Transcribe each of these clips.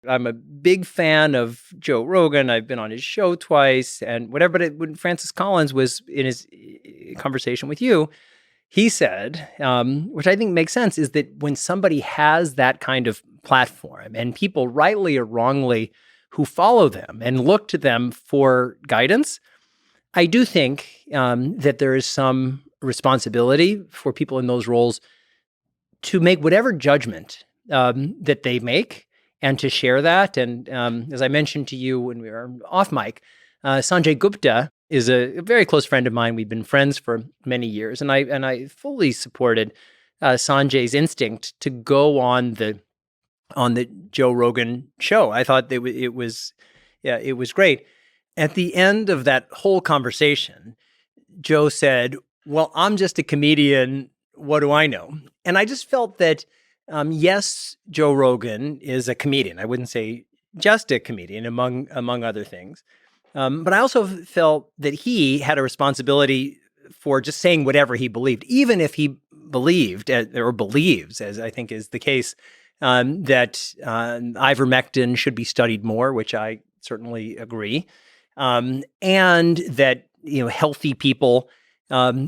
I'm a big fan of Joe Rogan. I've been on his show twice and whatever. But when Francis Collins was in his conversation with you, he said, which I think makes sense, is that when somebody has that kind of platform and people rightly or wrongly who follow them and look to them for guidance, I do think that there is some responsibility for people in those roles to make whatever judgment that they make and to share that. And as I mentioned to you when we were off mic, Sanjay Gupta is a very close friend of mine. We've been friends for many years, and I fully supported Sanjay's instinct to go on the Joe Rogan show. I thought that it was great. At the end of that whole conversation, Joe said, "Well, I'm just a comedian. What do I know?" And I just felt that, yes, Joe Rogan is a comedian. I wouldn't say just a comedian, among other things. But I also felt that he had a responsibility for just saying whatever he believed, even if he believed or believes, as I think is the case, that ivermectin should be studied more, which I certainly agree, and that healthy people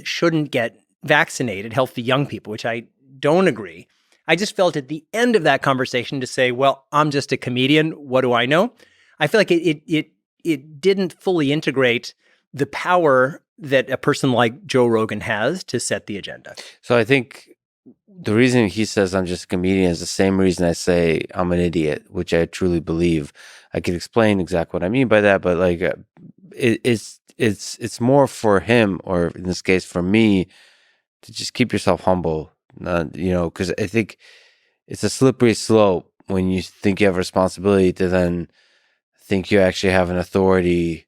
shouldn't get vaccinated, healthy young people, which I don't agree. I just felt at the end of that conversation to say, well, I'm just a comedian. What do I know? I feel like it didn't fully integrate the power that a person like Joe Rogan has to set the agenda. So I think the reason he says I'm just a comedian is the same reason I say I'm an idiot, which I truly believe. I could explain exactly what I mean by that, but like it's more for him, or in this case for me, to just keep yourself humble. Because I think it's a slippery slope when you think you have a responsibility to then think you actually have an authority,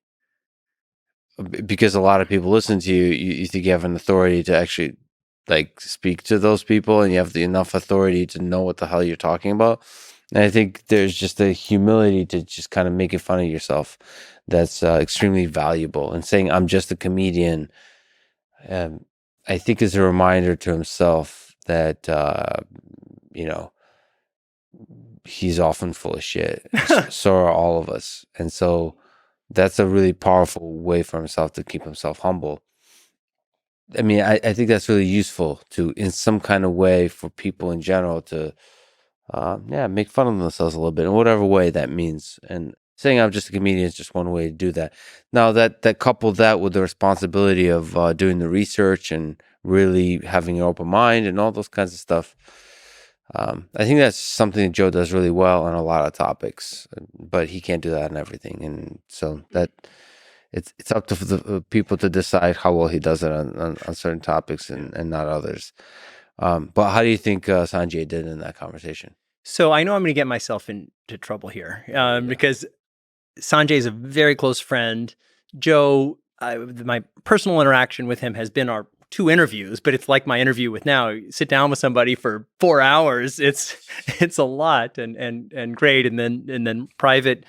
because a lot of people listen to you. You think you have an authority to actually like speak to those people, and you have enough authority to know what the hell you're talking about. And I think there's just a humility to just kind of making fun of yourself that's extremely valuable. And saying I'm just a comedian, I think is a reminder to himself that he's often full of shit. So are all of us. And so that's a really powerful way for himself to keep himself humble. I mean, I think that's really useful to, in some kind of way, for people in general to, make fun of themselves a little bit in whatever way that means. And saying I'm just a comedian is just one way to do that. Now that couple that with the responsibility of doing the research and really having an open mind and all those kinds of stuff. I think that's something that Joe does really well on a lot of topics, but he can't do that on everything. And so that it's up to the people to decide how well he does it on certain topics and not others. But how do you think Sanjay did in that conversation? So I know I'm going to get myself into trouble here because Sanjay is a very close friend. Joe, my personal interaction with him has been our 2 interviews, but it's like my interview with now. You sit down with somebody for 4 hours. It's a lot and great, and then private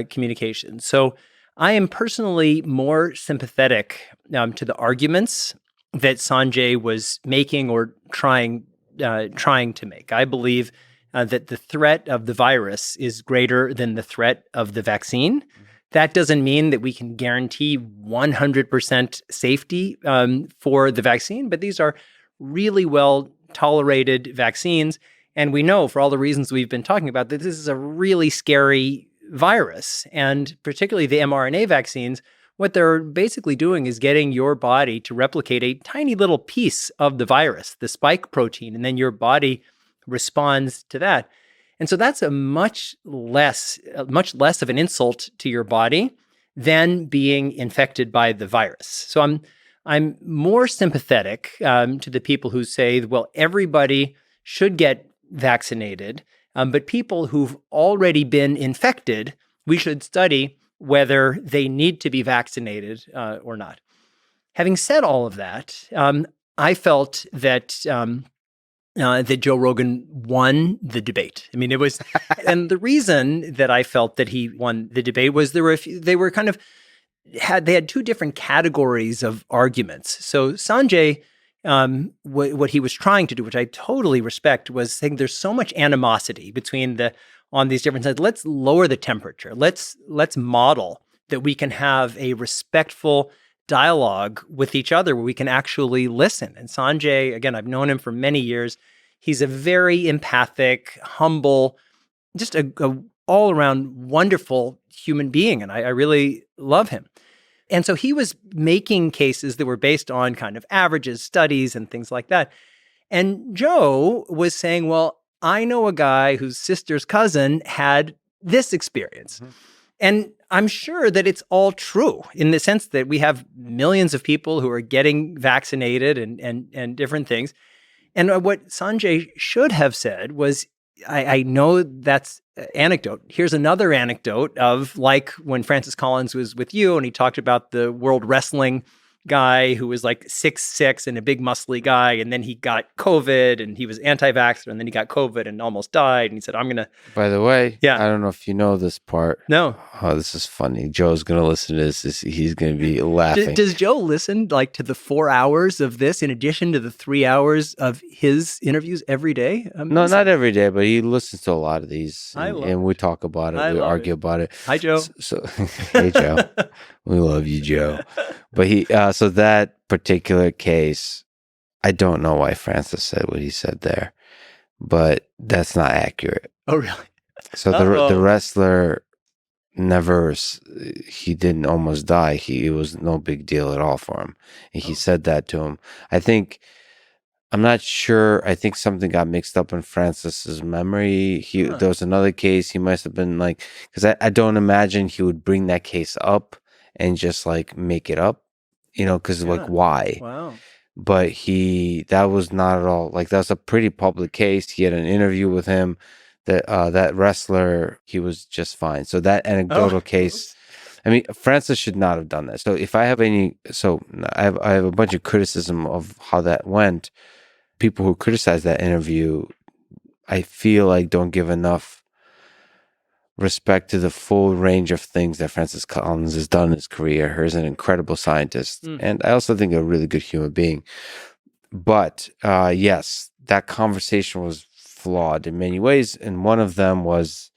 communication. So I am personally more sympathetic to the arguments that Sanjay was making or trying to make. I believe that the threat of the virus is greater than the threat of the vaccine. That doesn't mean that we can guarantee 100% safety for the vaccine, but these are really well tolerated vaccines. And we know, for all the reasons we've been talking about, that this is a really scary virus. And particularly the mRNA vaccines, what they're basically doing is getting your body to replicate a tiny little piece of the virus, the spike protein, and then your body responds to that. And so that's a much less of an insult to your body than being infected by the virus. So I'm more sympathetic to the people who say, well, everybody should get vaccinated, but people who've already been infected, we should study whether they need to be vaccinated or not. Having said all of that, I felt that that Joe Rogan won the debate. I mean, it was, and the reason that I felt that he won the debate was they had 2 different categories of arguments. So Sanjay, what he was trying to do, which I totally respect, was saying there's so much animosity between the on these different sides. Let's lower the temperature. Let's model that we can have a respectful dialogue with each other where we can actually listen. And Sanjay, again, I've known him for many years. He's a very empathic, humble, just a all-around wonderful human being. And I really love him. And so he was making cases that were based on kind of averages, studies, and things like that. And Joe was saying, well, I know a guy whose sister's cousin had this experience. Mm-hmm. And I'm sure that it's all true in the sense that we have millions of people who are getting vaccinated and different things. And what Sanjay should have said was, I know that's anecdote. Here's another anecdote of like when Francis Collins was with you and he talked about the World Wrestling guy who was like 6'6" and a big muscly guy, and then he got COVID and he was anti-vaxxer, and then he got COVID and almost died, and he said, I'm gonna. By the way, I don't know if you know this part. No. Oh, this is funny. Joe's gonna listen to this. He's gonna be laughing. Does Joe listen like to the 4 hours of this in addition to the 3 hours of his interviews every day? No, not every day, but he listens to a lot of these, and we talk about it. We argue about it. Hi, Joe. So hey, Joe. We love you, Joe. But he, so that particular case, I don't know why Francis said what he said there, but that's not accurate. Oh, really? So the wrestler he didn't almost die. It was no big deal at all for him. And he said that to him. I'm not sure. I think something got mixed up in Francis's memory. There was another case. He must have been like, because I don't imagine he would bring that case up and just like make it up, because like why? Wow. But that was not at all, like that was a pretty public case. He had an interview with him. That wrestler, he was just fine. So that anecdotal case, I mean, Francis should not have done that. So if I have I have a bunch of criticism of how that went. People who criticize that interview, I feel like don't give enough respect to the full range of things that Francis Collins has done in his career. He's an incredible scientist, and I also think a really good human being. But yes, that conversation was flawed in many ways, and one of them was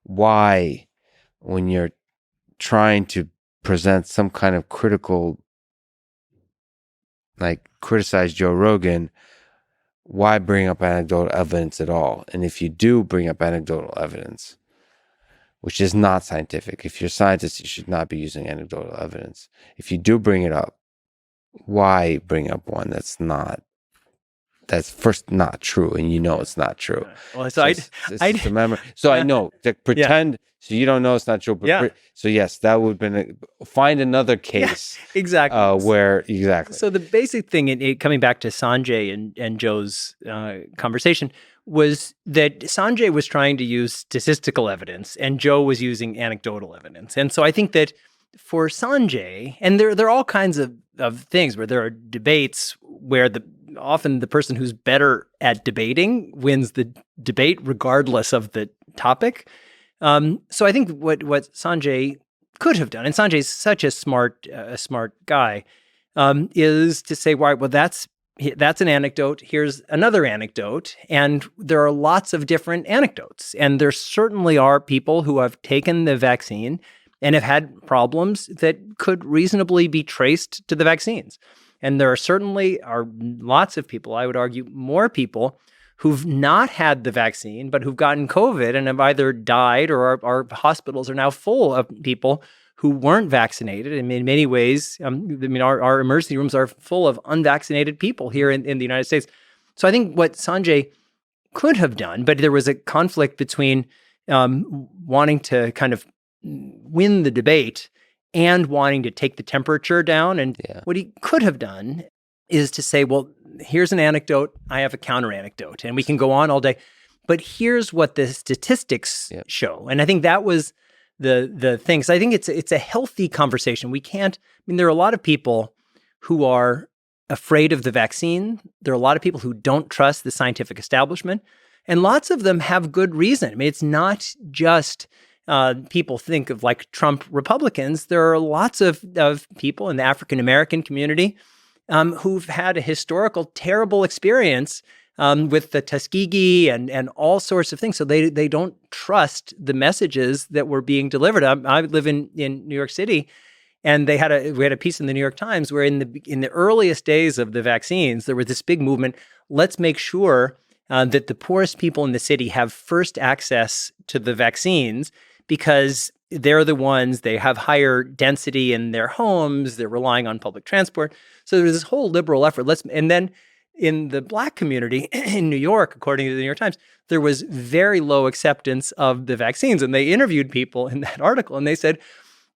why, when you're trying to present some kind of criticize Joe Rogan, why bring up anecdotal evidence at all? And if you do bring up anecdotal evidence, which is not scientific, if you're a scientist, you should not be using anecdotal evidence. If you do bring it up, why bring up one that's first not true, and it's not true. Well, so I remember. So I know to pretend. So you don't know it's not true. But so yes, that would have been find another case. Yeah, exactly. Exactly. So the basic thing, coming back to Sanjay and Joe's conversation, was that Sanjay was trying to use statistical evidence and Joe was using anecdotal evidence. And so I think that for Sanjay, and there are all kinds of things where there are debates where often the person who's better at debating wins the debate regardless of the topic. So I think what Sanjay could have done, and Sanjay's such a smart guy, is to say, well, that's an anecdote. Here's another anecdote, and there are lots of different anecdotes, and there certainly are people who have taken the vaccine and have had problems that could reasonably be traced to the vaccines. And there are lots of people, I would argue more people, who've not had the vaccine, but who've gotten COVID and have either died, or our hospitals are now full of people who weren't vaccinated. And in many ways, our emergency rooms are full of unvaccinated people here in the United States. So I think what Sanjay could have done, but there was a conflict between wanting to kind of win the debate and wanting to take the temperature down. And what he could have done is to say, well, here's an anecdote, I have a counter anecdote, and we can go on all day, but here's what the statistics show. And I think that was the thing. So I think it's a healthy conversation. There are a lot of people who are afraid of the vaccine. There are a lot of people who don't trust the scientific establishment, and lots of them have good reason. I mean, it's not just people think of like Trump Republicans. There are lots of people in the African American community who've had a historical terrible experience with the Tuskegee and all sorts of things. So they don't trust the messages that were being delivered. I live in New York City, and we had a piece in the New York Times where in the earliest days of the vaccines, there was this big movement. Let's make sure that the poorest people in the city have first access to the vaccines because they're the ones, they have higher density in their homes, they're relying on public transport. So there's this whole liberal effort. And then in the Black community in New York, according to the New York Times, there was very low acceptance of the vaccines. And they interviewed people in that article, and they said,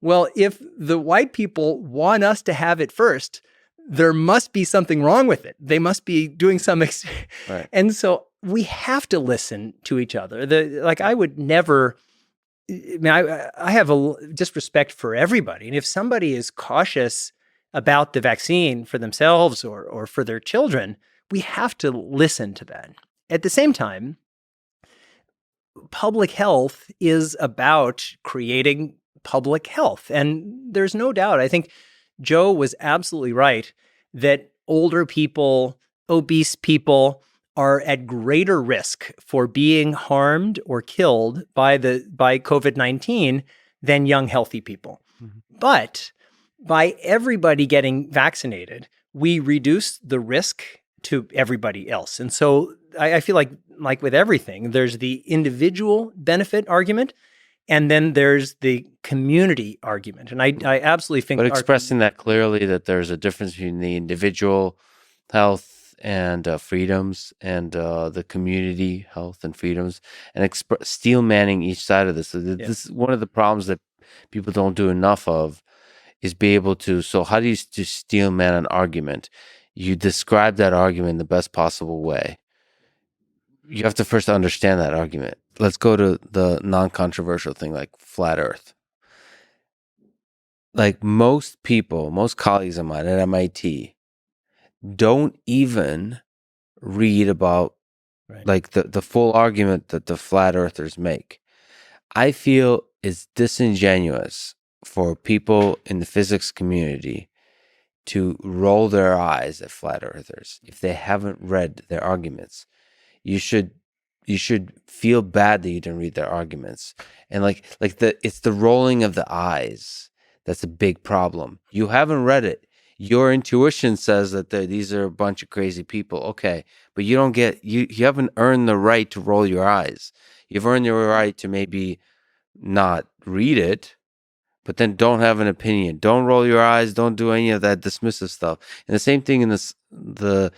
well, if the white people want us to have it first, there must be something wrong with it. They must be doing some Right. And so we have to listen to each other. I would never, I mean, I have just respect for everybody. And if somebody is cautious about the vaccine for themselves or for their children, we have to listen to that. At the same time, public health is about creating public health. And there's no doubt, I think Joe was absolutely right that older people, obese people are at greater risk for being harmed or killed by COVID-19 than young, healthy people. Mm-hmm. But by everybody getting vaccinated, we reduce the risk to everybody else. And so I feel like with everything, there's the individual benefit argument, and then there's the community argument. And I absolutely think— But expressing that clearly, that there's a difference between the individual health and freedoms and the community health and freedoms, and steel manning each side of this. So this is one of the problems that people don't do enough of, is be able to— so how do you steel man an argument? You describe that argument in the best possible way. You have to first understand that argument. Let's go to the non-controversial thing, like flat Earth. Like most people, most colleagues of mine at MIT don't even read about like the full argument that the flat earthers make. I feel it's disingenuous for people in the physics community to roll their eyes at flat earthers if they haven't read their arguments. You should feel bad that you didn't read their arguments. And it's the rolling of the eyes that's a big problem. You haven't read it. Your intuition says that these are a bunch of crazy people. Okay, but you don't get— you haven't earned the right to roll your eyes. You've earned your right to maybe not read it, but then don't have an opinion. Don't roll your eyes. Don't do any of that dismissive stuff. And the same thing in the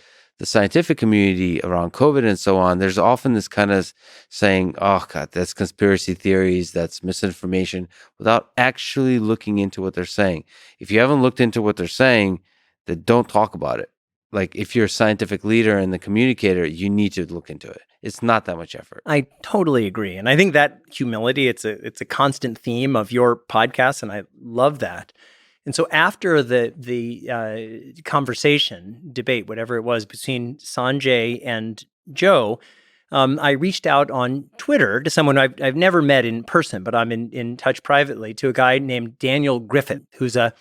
scientific community around COVID and so on. There's often this kind of saying, oh God, that's conspiracy theories, that's misinformation, without actually looking into what they're saying. If you haven't looked into what they're saying, then don't talk about it. Like if you're a scientific leader and the communicator, you need to look into it. It's not that much effort. I totally agree. And I think that humility, it's a constant theme of your podcast, and I love that. And so after the conversation, debate, whatever it was, between Sanjay and Joe, I reached out on Twitter to someone I've never met in person, but I'm in touch privately, to a guy named Daniel Griffith, who's a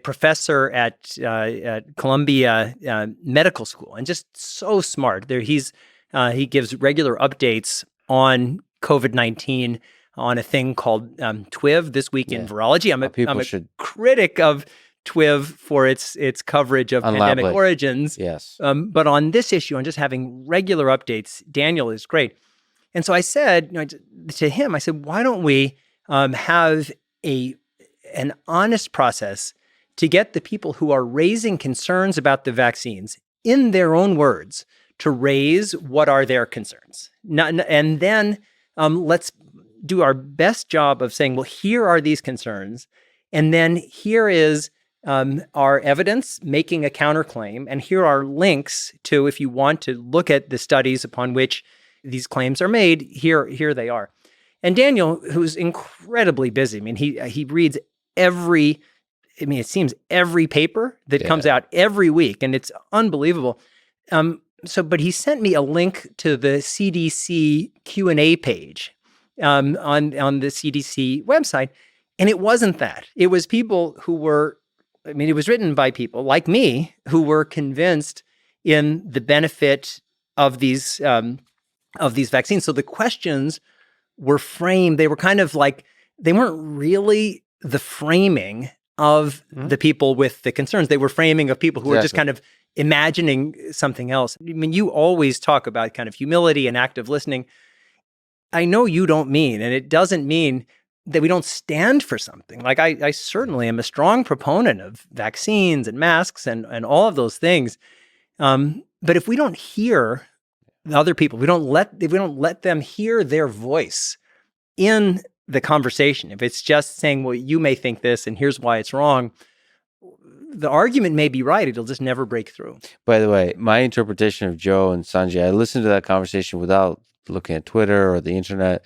professor at Columbia Medical School, and just so smart. He gives regular updates on COVID-19 on a thing called TWIV, This Week in Virology. I'm a critic of TWIV for its coverage of pandemic origins. Yes. But on this issue, on just having regular updates, Daniel is great. And so I said to him, I said, why don't we have an honest process to get the people who are raising concerns about the vaccines, in their own words, to raise what are their concerns. And then let's do our best job of saying, well, here are these concerns, and then here is our evidence making a counterclaim, and here are links to, if you want to look at the studies upon which these claims are made, here they are. And Daniel, who's incredibly busy, I mean, he reads it seems every paper that comes out every week, and it's unbelievable. But he sent me a link to the CDC Q&A page on the CDC website. And it wasn't that. It was people who were— it was written by people like me who were convinced in the benefit of these vaccines. So the questions were framed. They were kind of like, they weren't really the framing of the people with the concerns. They were framing of people who were just kind of imagining something else. I mean, you always talk about kind of humility and active listening. I know you don't mean, and it doesn't mean that we don't stand for something. Like I certainly am a strong proponent of vaccines and masks and all of those things. But if we don't hear the other people, if we don't let them hear their voice in the conversation, if it's just saying, well, you may think this and here's why it's wrong, the argument may be right. It'll just never break through. By the way, my interpretation of Joe and Sanjay, I listened to that conversation without looking at Twitter or the internet,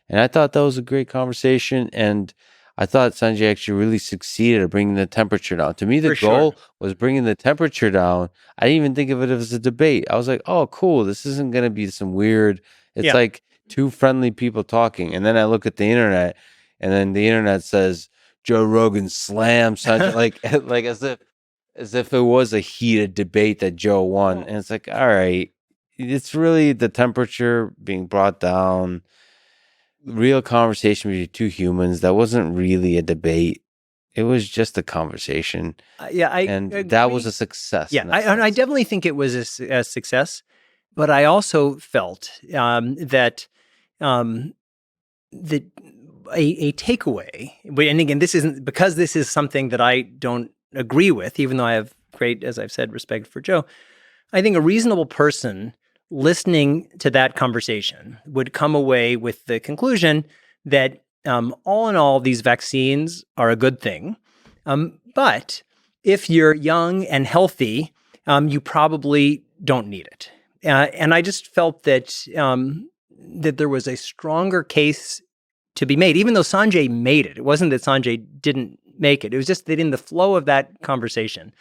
and I thought that was a great conversation. And I thought Sanjay actually really succeeded at bringing the temperature down. To me, the goal was bringing the temperature down. I didn't even think of it as a debate. I was like, oh, cool. This isn't going to be some weird, it's like two friendly people talking. And then I look at the internet, and then the internet says, Joe Rogan slammed Sanjay, like as if it was a heated debate that Joe won. And it's like, all right, it's really the temperature being brought down. Real conversation between two humans. That wasn't really a debate. It was just a conversation. And that was a success. Yeah, I definitely think it was a success. But I also felt that a takeaway, and again, this isn't because this is something that I don't agree with, even though I have great, as I've said, respect for Joe. I think a reasonable person listening to that conversation would come away with the conclusion that all in all, these vaccines are a good thing. But if you're young and healthy, you probably don't need it. And I just felt that that there was a stronger case to be made, even though Sanjay made it. It wasn't that Sanjay didn't make it. It was just that in the flow of that conversation,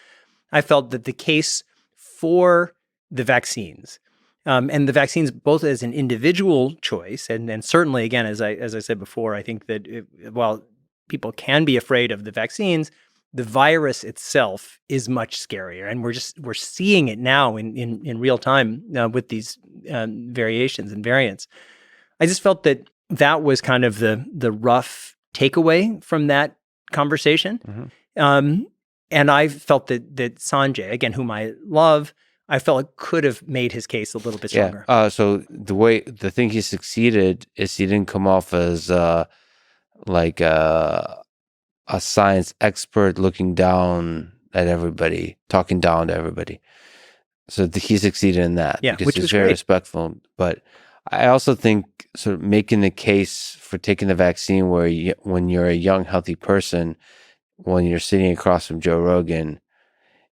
I felt that the case for the vaccines, and the vaccines both as an individual choice, and certainly, again, as I said before, I think that while people can be afraid of the vaccines, the virus itself is much scarier, and we're seeing it now in real time with these variations and variants. I just felt that was kind of the rough takeaway from that conversation. And I felt that Sanjay, again, whom I love, I felt it could have made his case a little bit stronger. So the thing he succeeded is he didn't come off as like a science expert looking down at everybody, talking down to everybody. So he succeeded in that because which he's was very great. respectful. But I also think sort of making the case for taking the vaccine when you're a young, healthy person, when you're sitting across from Joe Rogan,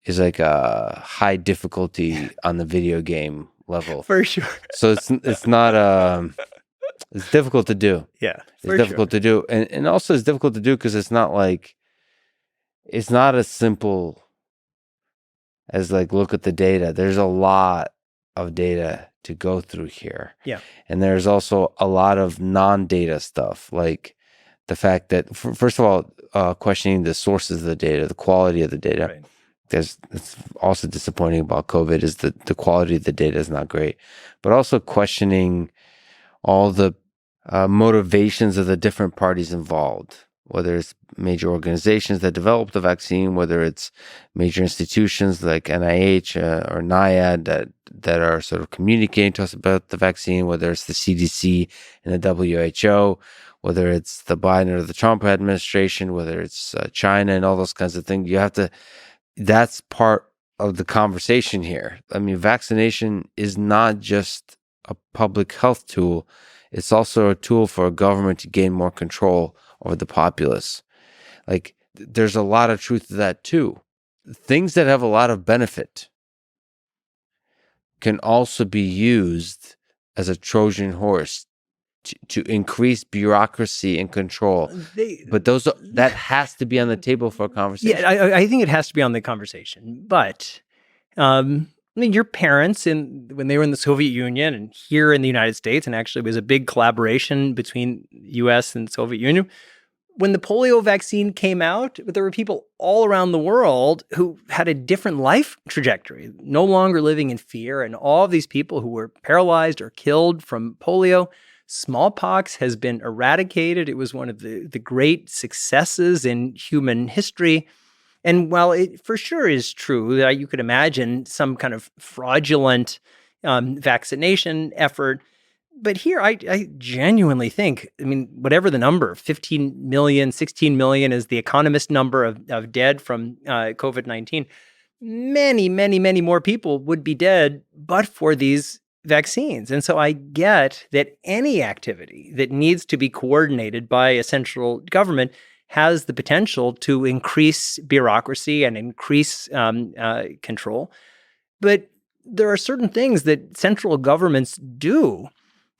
is like a high difficulty on the video game level. For sure. So it's not it's difficult to do. Yeah, it's difficult to do, and also it's difficult to do because it's not as simple as like look at the data. There's a lot of data to go through here. Yeah, and there's also a lot of non-data stuff, like the fact that first of all, questioning the sources of the data, the quality of the data. Right. It's also disappointing about COVID is that the quality of the data is not great, but also questioning all the motivations of the different parties involved, whether it's major organizations that develop the vaccine, whether it's major institutions like NIH or NIAID that are sort of communicating to us about the vaccine, whether it's the CDC and the WHO, whether it's the Biden or the Trump administration, whether it's China and all those kinds of things. That's part of the conversation here. I mean, vaccination is not just a public health tool. It's also a tool for a government to gain more control over the populace. Like, there's a lot of truth to that too. Things that have a lot of benefit can also be used as a Trojan horse to increase bureaucracy and control. But that has to be on the table for a conversation. Yeah, I think it has to be on the conversation. But I mean, your parents, when they were in the Soviet Union and here in the United States, and actually it was a big collaboration between U.S. and Soviet Union, when the polio vaccine came out, there were people all around the world who had a different life trajectory, no longer living in fear. And all of these people who were paralyzed or killed from polio, smallpox has been eradicated. It was one of the great successes in human history. And while it for sure is true that you could imagine some kind of fraudulent vaccination effort, but here I genuinely think, I mean, whatever the number, 15 million, 16 million is the Economist number of dead from COVID-19. Many, many, many more people would be dead but for these vaccines. And so I get that any activity that needs to be coordinated by a central government has the potential to increase bureaucracy and increase control. But there are certain things that central governments do,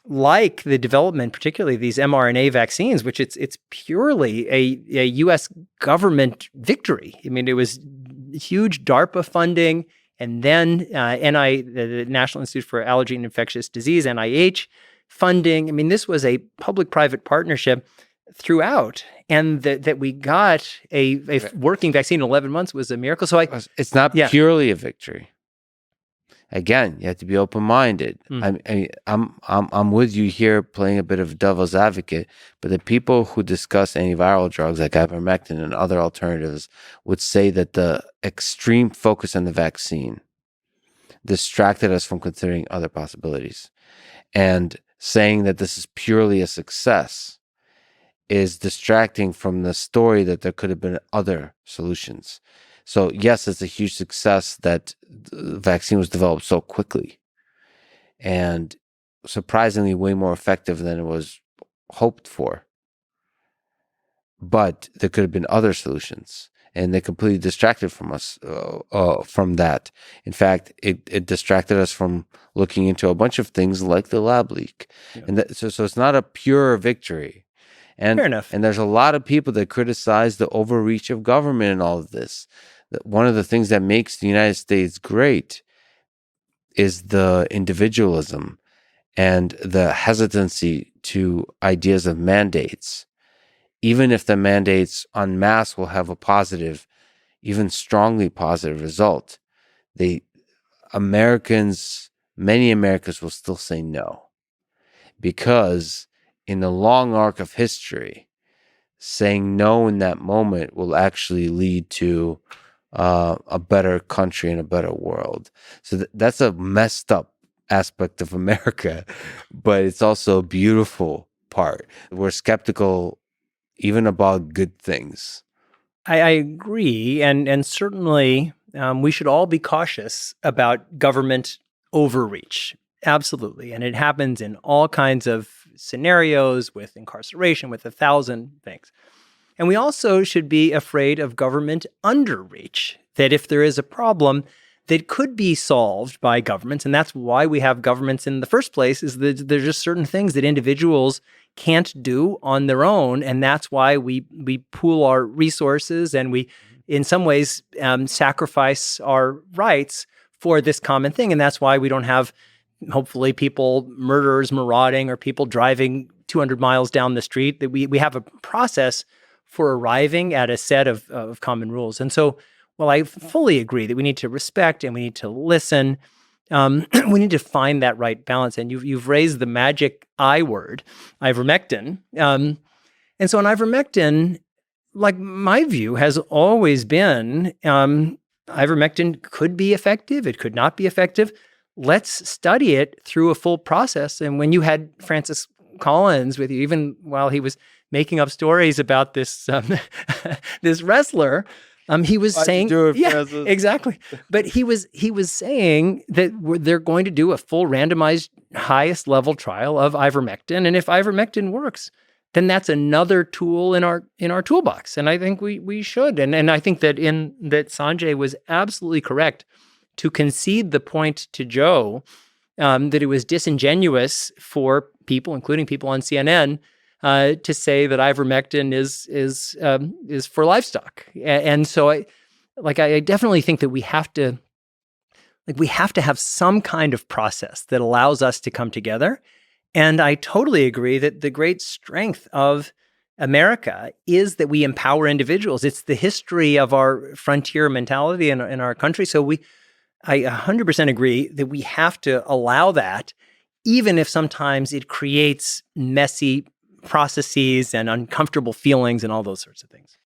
like the development, particularly these mRNA vaccines, which it's purely a U.S. government victory. I mean, it was huge DARPA funding, and then the National Institute for Allergy and Infectious Disease, NIH funding. I mean, this was a public-private partnership throughout, and that we got a working vaccine in 11 months was a miracle. So it's not purely a victory. Again, you have to be open-minded. I'm with you here, playing a bit of devil's advocate. But the people who discuss antiviral drugs like ivermectin and other alternatives would say that the extreme focus on the vaccine distracted us from considering other possibilities, and saying that this is purely a success is distracting from the story that there could have been other solutions. So yes, it's a huge success that the vaccine was developed so quickly and surprisingly way more effective than it was hoped for. But there could have been other solutions, and they completely distracted from us from that. In fact, it distracted us from looking into a bunch of things like the lab leak. Yeah. And so it's not a pure victory. And, fair enough. And there's a lot of people that criticize the overreach of government in all of this. One of the things that makes the United States great is the individualism and the hesitancy to ideas of mandates. Even if the mandates en masse will have a positive, even strongly positive result, many Americans will still say no. Because in the long arc of history, saying no in that moment will actually lead to a better country and a better world. So that's a messed up aspect of America, but it's also a beautiful part. We're skeptical even about good things. I agree, and certainly we should all be cautious about government overreach. Absolutely. And it happens in all kinds of scenarios, with incarceration, with 1,000 things. And we also should be afraid of government underreach, that if there is a problem that could be solved by governments, and that's why we have governments in the first place, is that there's just certain things that individuals can't do on their own. And that's why we pool our resources, and we, in some ways, sacrifice our rights for this common thing. And that's why we don't have, hopefully, murderers marauding, or people driving 200 miles down the street. That we have a process for arriving at a set of common rules. And so, while I fully agree that we need to respect and we need to listen, we need to find that right balance. And you've raised the magic I word, ivermectin. And so on ivermectin, like, my view has always been ivermectin could be effective. It could not be effective. Let's study it through a full process. And when you had Francis Collins with you, even while he was making up stories about this this wrestler, he was saying, exactly. But he was saying that they're going to do a full randomized highest level trial of ivermectin, and if ivermectin works, then that's another tool in our toolbox. And I think we should. And I think that Sanjay was absolutely correct to concede the point to Joe that it was disingenuous for people, including people on CNN, to say that ivermectin is for livestock. And so I definitely think that we have to have some kind of process that allows us to come together. And I totally agree that the great strength of America is that we empower individuals. It's the history of our frontier mentality in our country. So I 100% agree that we have to allow that, even if sometimes it creates messy processes and uncomfortable feelings and all those sorts of things.